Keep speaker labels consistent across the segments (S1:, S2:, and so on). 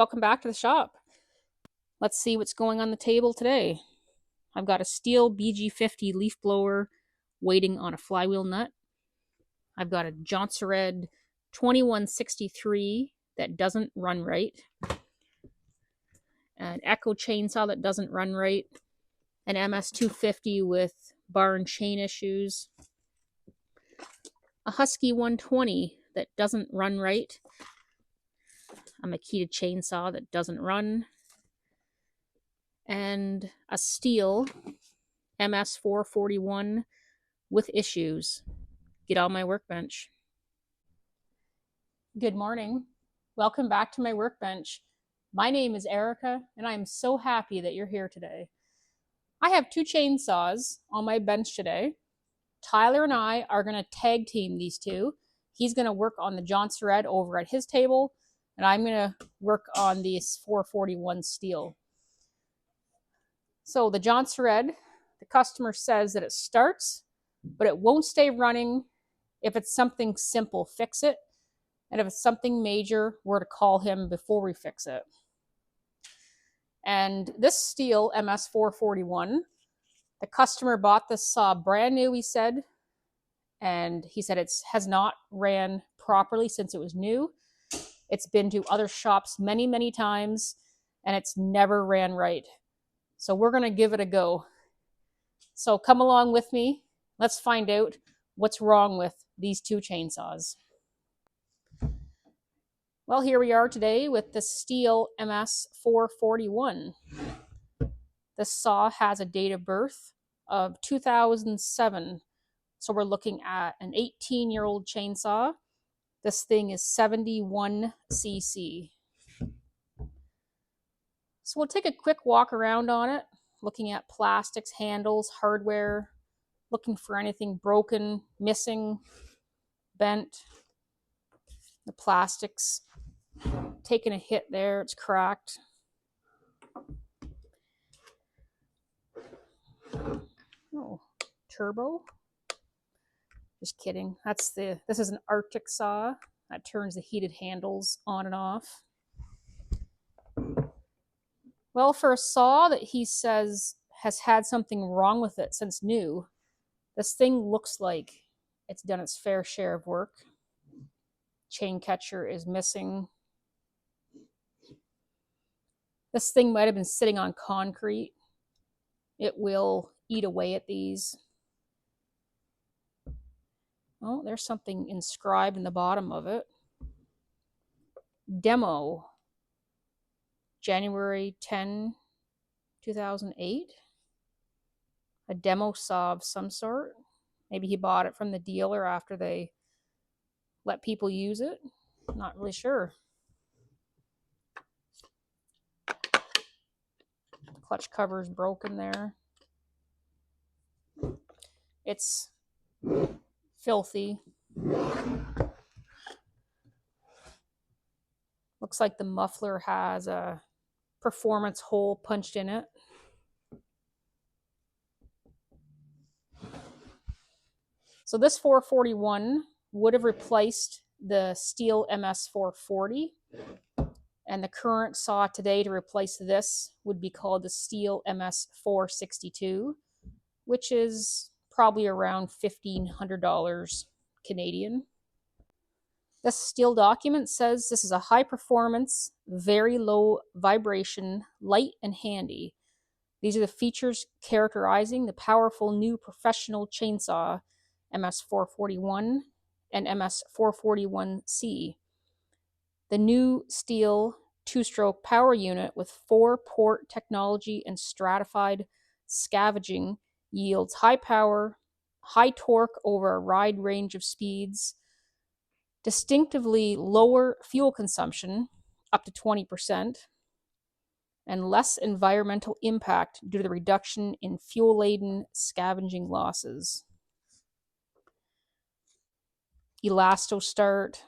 S1: welcome back to the shop. Let's see what's going on the table today. I've got a Stihl BG50 leaf blower waiting on a flywheel nut. I've got a Johnserred 2163 that doesn't run right. An Echo chainsaw that doesn't run right. An MS250 with bar and chain issues. A Husky 120 that doesn't run right. A Makita chainsaw that doesn't run. And a Stihl MS441 with issues. Get on my workbench. Good morning. Welcome back to my workbench. My name is Erica, and I am so happy that you're here today. I have two chainsaws on my bench today. Tyler and I are going to tag team these two. He's going to work on the Johnserred over at his table, and I'm going to work on this 441 Stihl. So the Johnserred, the customer says that it starts, but it won't stay running. If it's something simple, fix it. And if it's something major, we're to call him before we fix it. And this Stihl MS441, the customer bought this saw brand new, he said. And he said it has not ran properly since it was new. It's been to other shops many, many times, and it's never ran right. So we're going to give it a go. So come along with me. Let's find out what's wrong with these two chainsaws. Well, here we are today with the Stihl MS441. This saw has a date of birth of 2007. So we're looking at an 18-year-old chainsaw. This thing is 71 cc. So we'll take a quick walk around on it, looking at plastics, handles, hardware, looking for anything broken, missing, bent. The plastic's taking a hit there, it's cracked. Oh, turbo. Just kidding. This is an Arctic saw that turns the heated handles on and off. Well, for a saw that he says has had something wrong with it since new, this thing looks like it's done its fair share of work. Chain catcher is missing. This thing might have been sitting on concrete. It will eat away at these. Oh, there's something inscribed in the bottom of it. Demo. January 10, 2008. A demo saw of some sort. Maybe he bought it from the dealer after they let people use it. Not really sure. The clutch cover is broken there. It's filthy. Looks like the muffler has a performance hole punched in it. So this 441 would have replaced the Stihl MS440, and the current saw today to replace this would be called the Stihl MS462, which is probably around $1,500 Canadian. This Stihl document says this is a high performance, very low vibration, light and handy. These are the features characterizing the powerful new professional chainsaw MS441 and MS441C. The new Stihl two-stroke power unit with 4-port technology and stratified scavenging yields high power, high torque over a wide range of speeds, distinctively lower fuel consumption, up to 20%, and less environmental impact due to the reduction in fuel-laden scavenging losses. Elasto start.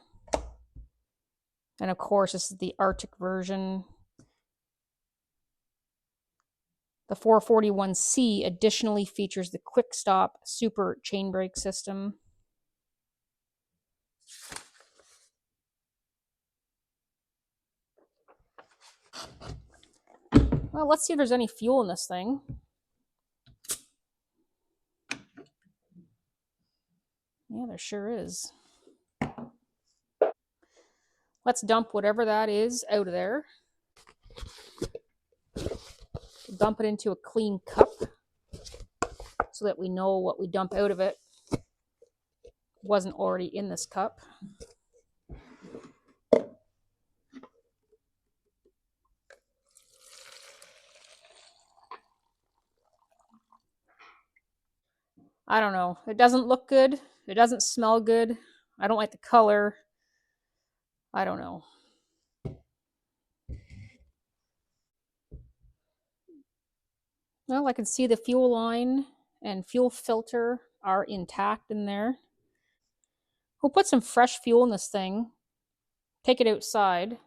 S1: And of course, this is the Arctic version. The 441C additionally features the Quick Stop Super chain brake system. Well, let's see if there's any fuel in this thing. Yeah, there sure is. Let's dump whatever that is out of there. Dump it into a clean cup so that we know what we dump out of it wasn't already in this cup. I don't know. It doesn't look good. It doesn't smell good. I don't like the color. I don't know. Well, I can see the fuel line and fuel filter are intact in there. We'll put some fresh fuel in this thing, take it outside,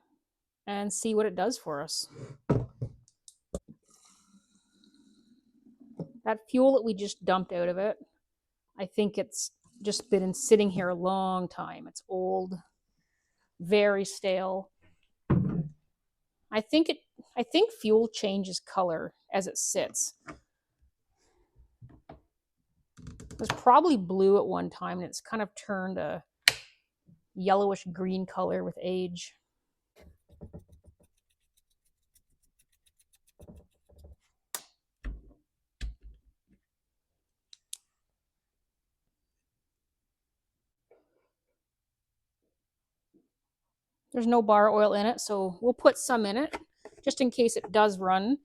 S1: and see what it does for us. That fuel that we just dumped out of it, I think it's just been sitting here a long time. It's old, very stale. I think fuel changes color as it sits. It was probably blue at one time, and it's kind of turned a yellowish green color with age. There's no bar oil in it, so we'll put some in it just in case it does run.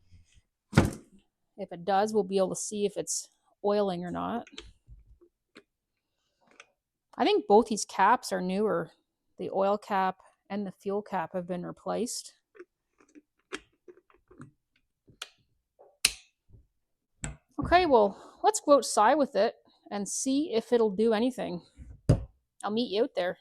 S1: If it does, we'll be able to see if it's oiling or not. I think both these caps are newer. The oil cap and the fuel cap have been replaced. Okay, well, let's go outside with it and see if it'll do anything. I'll meet you out there.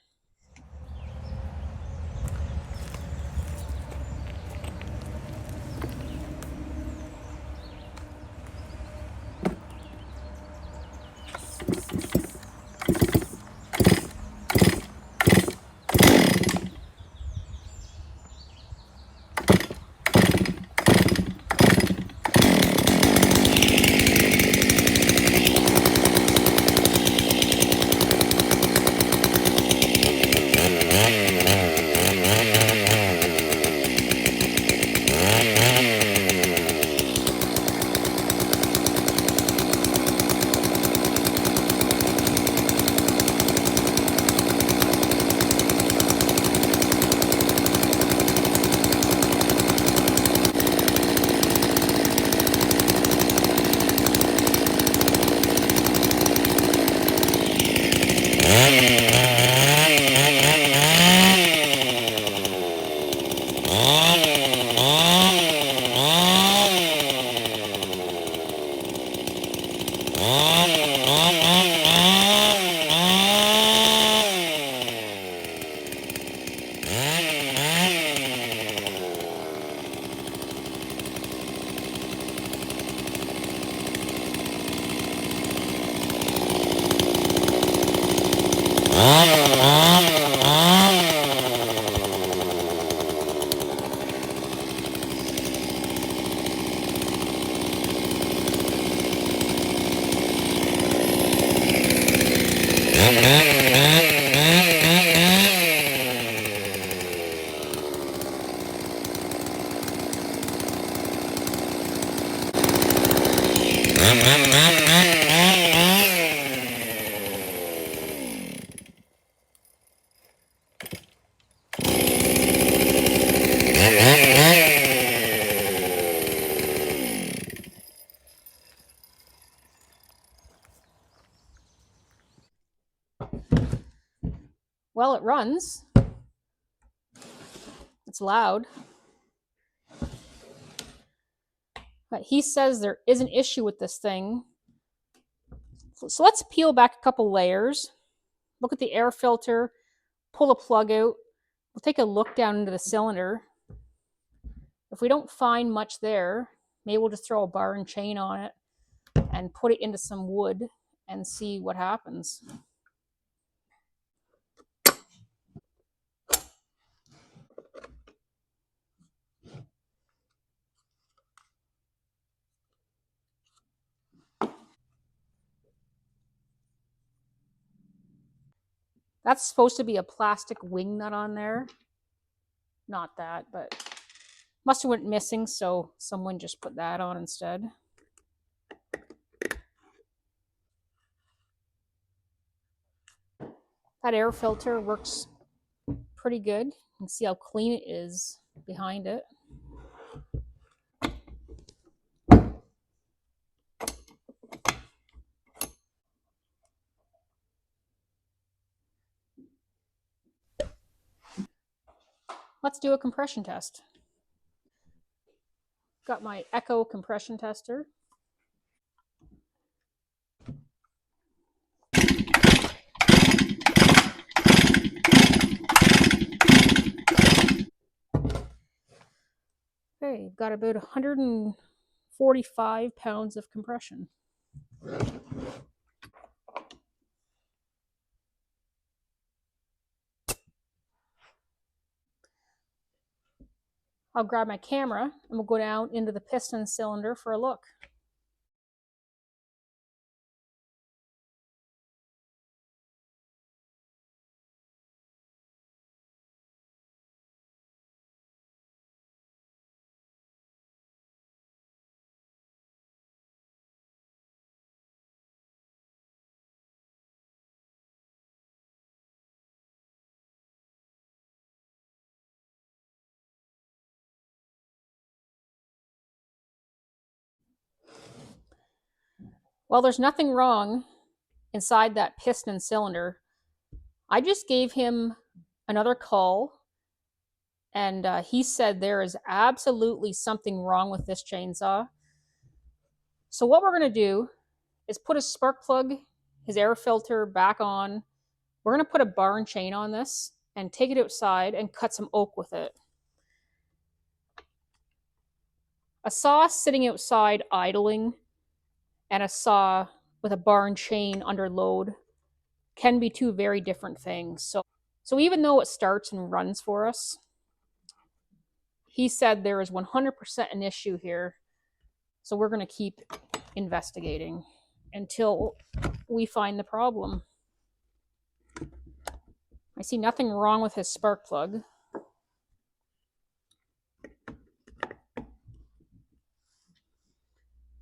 S1: Well, it runs. It's loud. But he says there is an issue with this thing. So let's peel back a couple layers, look at the air filter, pull the plug out. We'll take a look down into the cylinder. If we don't find much there, maybe we'll just throw a bar and chain on it and put it into some wood and see what happens. That's supposed to be a plastic wing nut on there. Not that, but must have went missing, so someone just put that on instead. That air filter works pretty good. You can see how clean it is behind it. Let's do a compression test. Got my Echo compression tester. Okay, got about 145 pounds of compression. I'll grab my camera and we'll go down into the piston cylinder for a look. Well, there's nothing wrong inside that piston cylinder. I just gave him another call, and he said there is absolutely something wrong with this chainsaw. So what we're going to do is put a spark plug, his air filter back on. We're going to put a bar and chain on this and take it outside and cut some oak with it. A saw sitting outside idling and a saw with a bar and chain under load can be two very different things. So even though it starts and runs for us, he said there is 100% an issue here. So we're going to keep investigating until we find the problem. I see nothing wrong with his spark plug.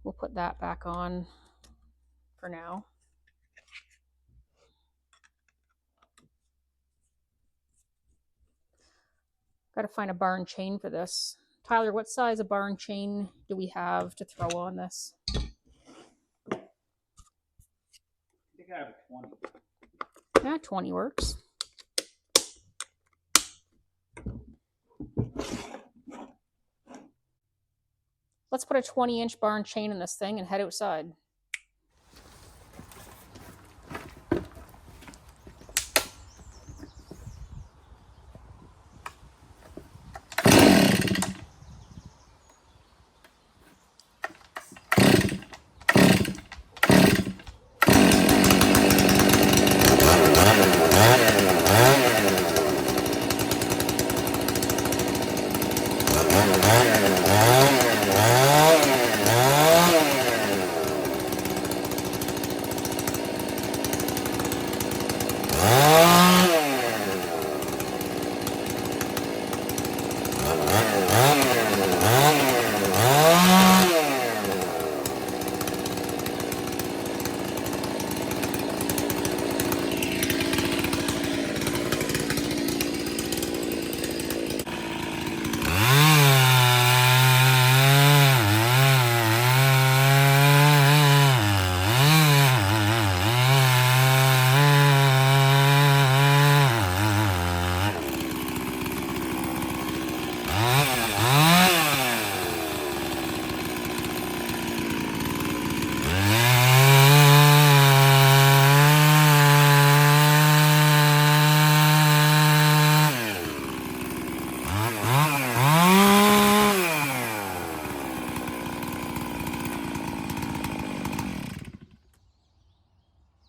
S1: We'll put that back on for now. Got to find a bar and chain for this. Tyler, what size of bar and chain do we have to throw on this?
S2: I think I have a 20.
S1: Yeah, 20 works. Let's put a 20-inch bar and chain in this thing and head outside.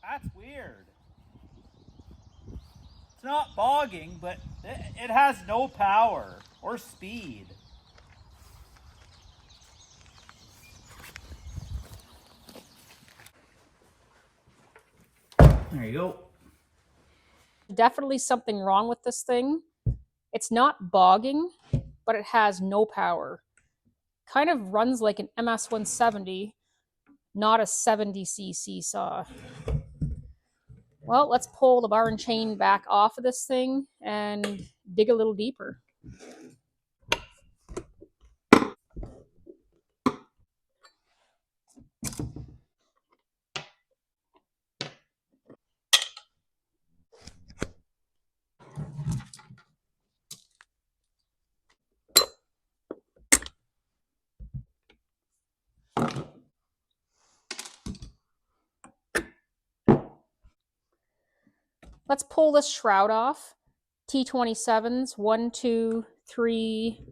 S2: That's weird. It's not bogging, but it has no power or speed. There you go.
S1: definitely something wrong with this thing. It's not bogging, but it has no power. Kind of runs like an MS170, not a 70cc saw. Well, let's pull the bar and chain back off of this thing and dig a little deeper. Let's pull this shroud off. T27s, 1, 2, 3,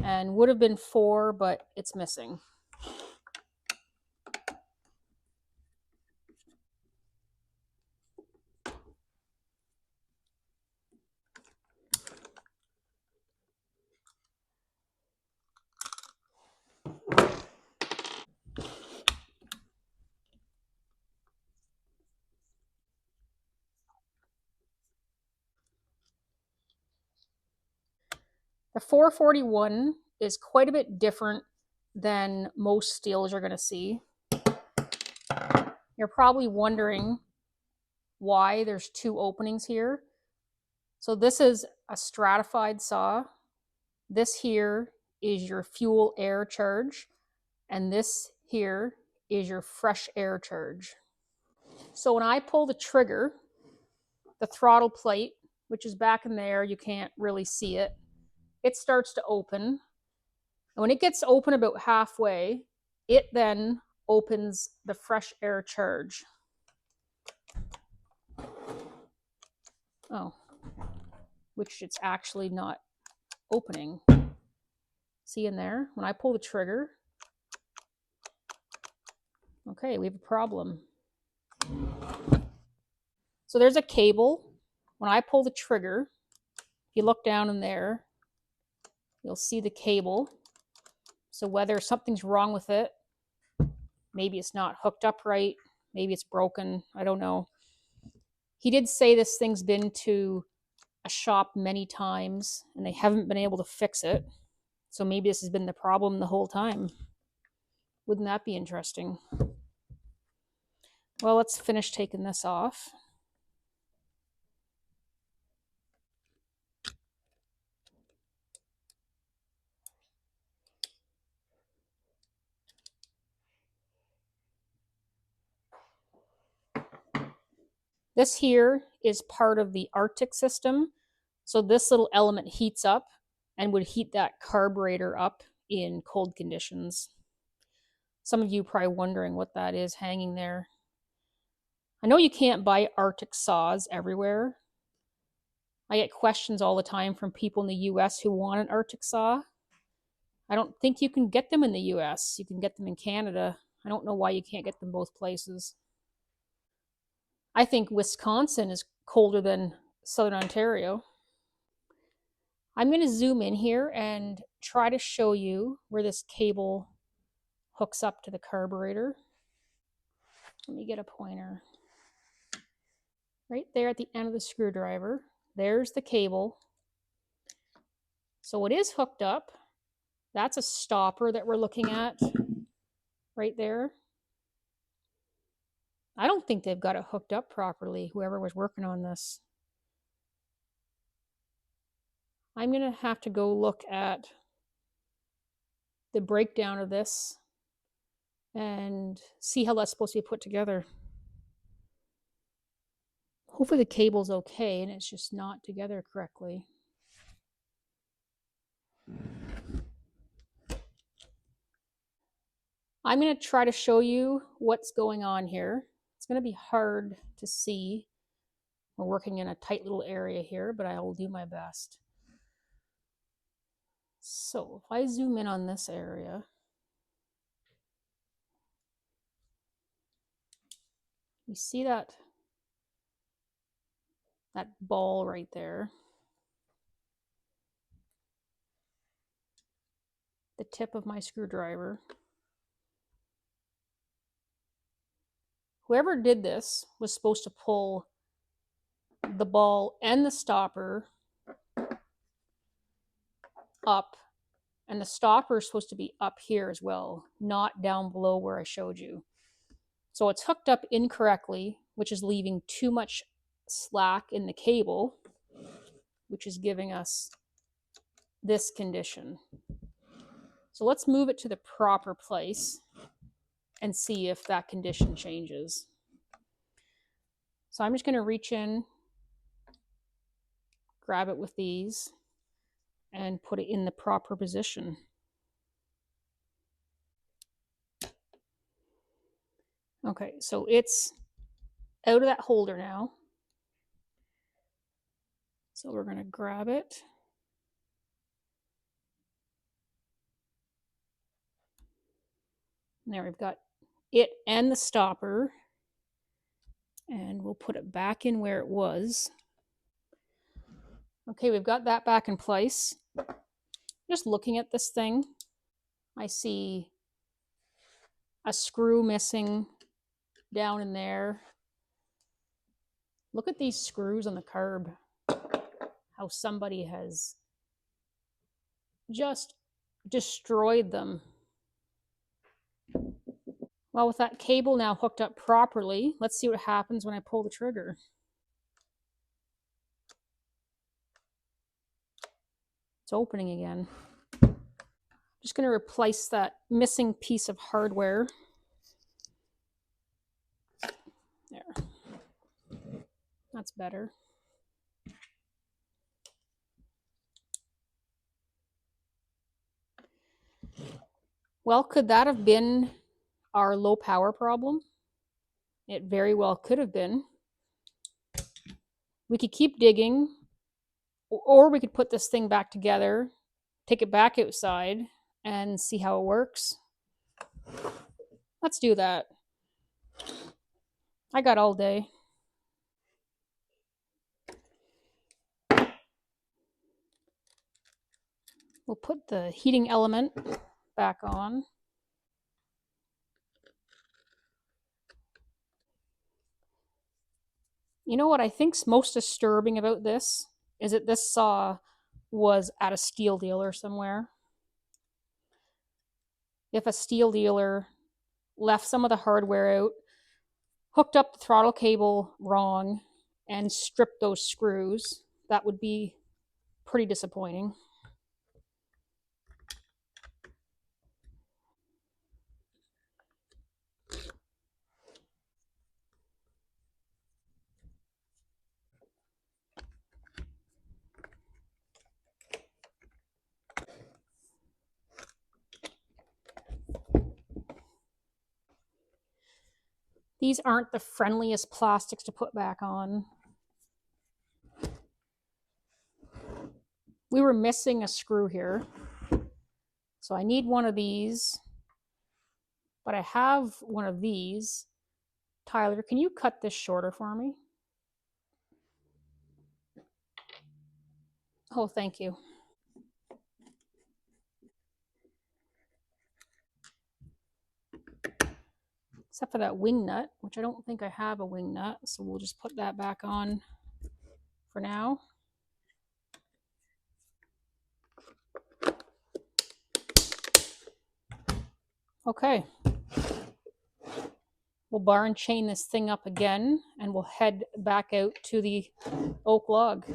S1: and would have been 4, but it's missing. The 441 is quite a bit different than most Stihls you're going to see. You're probably wondering why there's 2 openings here. So this is a stratified saw. This here is your fuel air charge, and this here is your fresh air charge. So when I pull the trigger, the throttle plate, which is back in there, you can't really see it, it starts to open. And when it gets open about halfway, it then opens the fresh air charge. Oh, which it's actually not opening. See in there? When I pull the trigger, okay, we have a problem. So there's a cable. When I pull the trigger, if you look down in there, you'll see the cable. So whether something's wrong with it, maybe it's not hooked up right, maybe it's broken, I don't know. He did say this thing's been to a shop many times and they haven't been able to fix it. So maybe this has been the problem the whole time. Wouldn't that be interesting? Well, let's finish taking this off. This here is part of the Arctic system. So this little element heats up and would heat that carburetor up in cold conditions. Some of you are probably wondering what that is hanging there. I know you can't buy Arctic saws everywhere. I get questions all the time from people in the US who want an Arctic saw. I don't think you can get them in the US. You can get them in Canada. I don't know why you can't get them both places. I think Wisconsin is colder than Southern Ontario. I'm going to zoom in here and try to show you where this cable hooks up to the carburetor. Let me get a pointer. Right there at the end of the screwdriver, there's the cable. So it is hooked up. That's a stopper that we're looking at right there. I don't think they've got it hooked up properly, whoever was working on this. I'm going to have to go look at the breakdown of this and see how that's supposed to be put together. Hopefully the cable's okay and it's just not together correctly. I'm going to try to show you what's going on here. It's going to be hard to see. We're working in a tight little area here, but I will do my best. So if I zoom in on this area, you see that ball right there. The tip of my screwdriver. Whoever did this was supposed to pull the ball and the stopper up, and the stopper is supposed to be up here as well, not down below where I showed you. So it's hooked up incorrectly, which is leaving too much slack in the cable, which is giving us this condition. So let's move it to the proper place and see if that condition changes. So I'm just going to reach in, grab it with these, and put it in the proper position. Okay, so it's out of that holder now. So we're going to grab it. And there we've got it and the stopper. And we'll put it back in where it was. Okay, we've got that back in place. Just looking at this thing, I see a screw missing down in there. Look at these screws on the carb. How somebody has just destroyed them. Well, with that cable now hooked up properly, let's see what happens when I pull the trigger. It's opening again. Just going to replace that missing piece of hardware. There. That's better. Well, could that have been our low power problem? It very well could have been. We could keep digging, or we could put this thing back together, take it back outside, and see how it works. Let's do that. I got all day. We'll put the heating element back on. You know what I think's most disturbing about this is that this saw was at a Stihl dealer somewhere. If a Stihl dealer left some of the hardware out, hooked up the throttle cable wrong, and stripped those screws, that would be pretty disappointing. These aren't the friendliest plastics to put back on. We were missing a screw here. So I need one of these, but I have one of these. Tyler, can you cut this shorter for me? Oh, thank you. Except for that wing nut, which I don't think I have a wing nut, so we'll just put that back on for now. Okay. We'll bar and chain this thing up again, and we'll head back out to the oak log.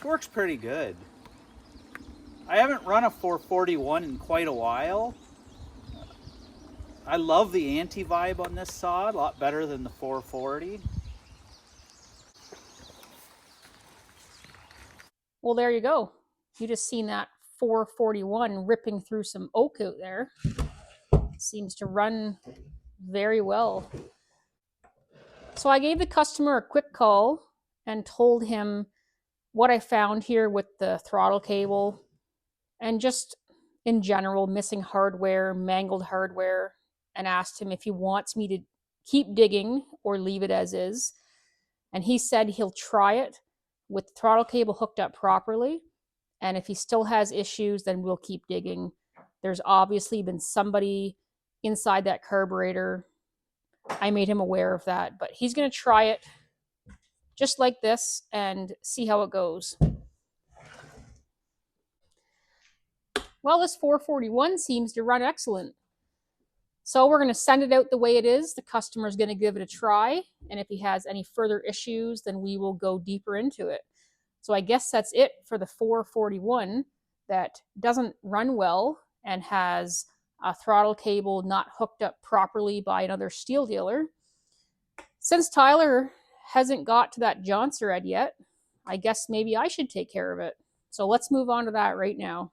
S2: works pretty good. I haven't run a 441 in quite a while. I love the anti-vibe on this saw, a lot better than the 440.
S1: Well, there you go. You just seen that 441 ripping through some oak out there. Seems to run very well. So I gave the customer a quick call and told him what I found here with the throttle cable and just in general missing hardware, mangled hardware, and asked him if he wants me to keep digging or leave it as is. And he said he'll try it with the throttle cable hooked up properly. And if he still has issues, then we'll keep digging. There's obviously been somebody inside that carburetor. I made him aware of that, but he's going to try it just like this and see how it goes. Well, this 441 seems to run excellent. So we're going to send it out the way it is. The customer's going to give it a try. And if he has any further issues, then we will go deeper into it. So I guess that's it for the 441 that doesn't run well and has a throttle cable not hooked up properly by another Stihl dealer. Since Tyler hasn't got to that Johnserred yet, I guess maybe I should take care of it. So let's move on to that right now.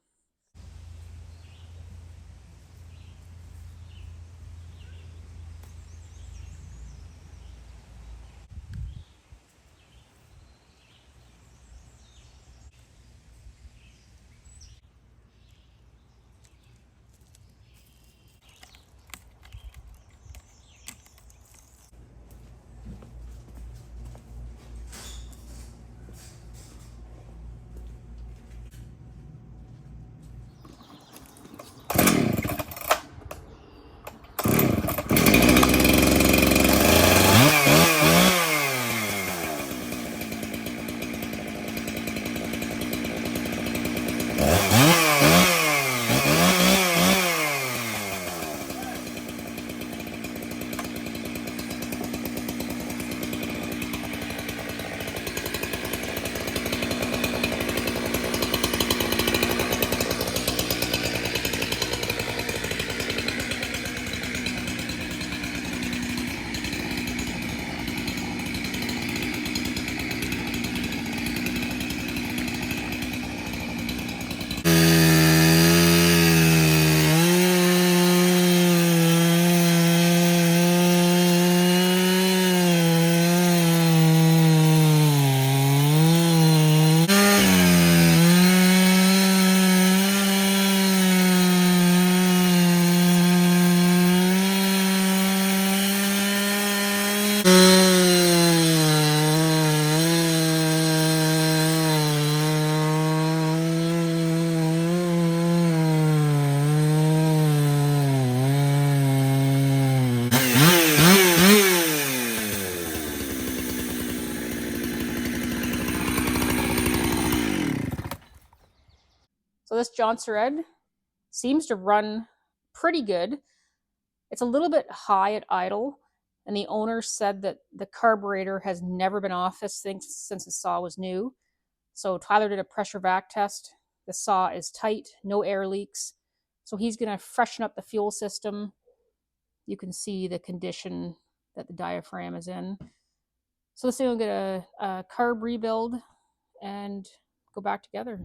S1: So this Johnserred seems to run pretty good. It's a little bit high at idle, and the owner said that the carburetor has never been off this thing since the saw was new. So Tyler did a pressure vac test. The saw is tight, no air leaks. So he's going to freshen up the fuel system. You can see the condition that the diaphragm is in. So this thing will get a carb rebuild and go back together.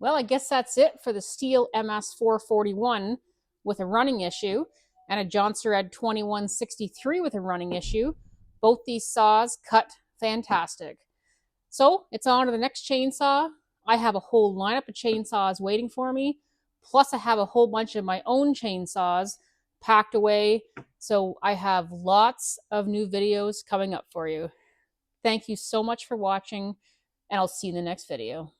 S1: Well, I guess that's it for the Stihl MS441 with a running issue and a Johnserred 2163 with a running issue. Both these saws cut fantastic. So it's on to the next chainsaw. I have a whole lineup of chainsaws waiting for me. Plus, I have a whole bunch of my own chainsaws packed away. So I have lots of new videos coming up for you. Thank you so much for watching, and I'll see you in the next video.